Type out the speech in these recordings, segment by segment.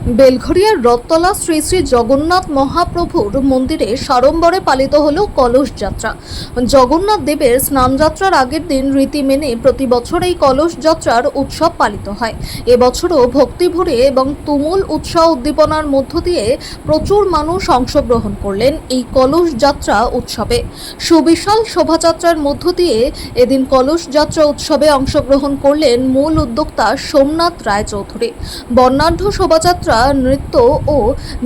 বেলঘরিয়ার রথতলা শ্রী শ্রী জগন্নাথ মহাপ্রভুর মন্দিরে সাড়ম্বরে পালিত হলো কলস যাত্রা। জগন্নাথ দেবের স্নানযাত্রার আগের দিন রীতি মেনে প্রতি বছর এই কলস যাত্রার উৎসব পালিত হয়। এবছরও ভক্তি ভরে এবং তুমুল উৎসাহ উদ্দীপনার মধ্য দিয়ে প্রচুর মানুষ অংশগ্রহণ করলেন এই কলস যাত্রা উৎসবে। সুবিশাল শোভাযাত্রার মধ্য দিয়ে এদিন কলস যাত্রা উৎসবে অংশগ্রহণ করলেন মূল উদ্যোক্তা সোমনাথ রায়চৌধুরী। বর্ণাঢ্য শোভাযাত্রা, নৃত্য ও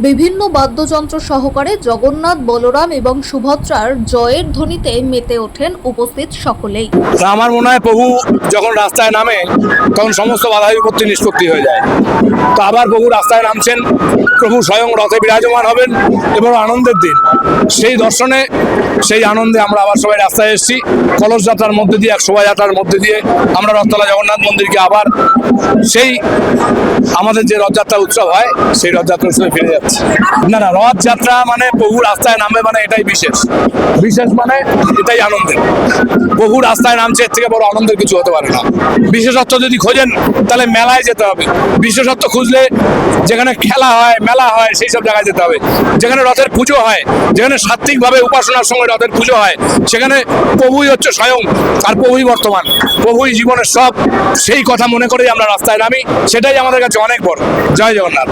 বিভিন্ন বাদ্যযন্ত্র সহকারে জগন্নাথ, বলরাম এবং সুভদ্রার জয়ের ধ্বনিতে মেতে ওঠেন উপস্থিত সকলেই। আমার মনে হয় প্রভু যখন রাস্তায় নামে তখন সমস্ত বাধা বিপত্তি নিষ্পত্তি হয়ে যায়। তো আবার প্রভু রাস্তায় নামছেন, প্রভু স্বয়ং রথে বিরাজমান হবেন এবং আনন্দের দিন। সেই দর্শনে, সেই আনন্দে আমরা আবার সবাই রাস্তায় এসেছি। কলস যাত্রার মধ্যে দিয়ে, এক শোভাযাত্রার মধ্যে দিয়ে আমরা রথতলা জগন্নাথ মন্দিরকে আবার সেই আমাদের যে রথযাত্রা উৎসব হয় সেই রথযাত্রা উৎসবে ফিরে যাচ্ছে। না, রথযাত্রা মানে প্রভু রাস্তায় নামবে, মানে এটাই বিশেষ মানে এটাই আনন্দের। প্রভু রাস্তায় নামছে, এর থেকে বড় আনন্দের কিছু হতে পারে না। বিশেষত্ব যদি খোঁজেন তাহলে মেলায় যেতে হবে। বিশেষত্ব খুঁজলে যেখানে খেলা হয়, মেলা হয়, সেই সব জায়গায় যেতে হবে। যেখানে রথের পুজো হয়, যেখানে সাত্ত্বিকভাবে উপাসনার সঙ্গে রথের পুজো হয়, সেখানে প্রভুই হচ্ছে স্বয়ং, আর প্রভুই বর্তমান, প্রভুই জীবনের সব। সেই কথা মনে করেই আমরা রাস্তায় নামি, সেটাই আমাদের কাছে অনেক বড়। জয় জগন্নাথ।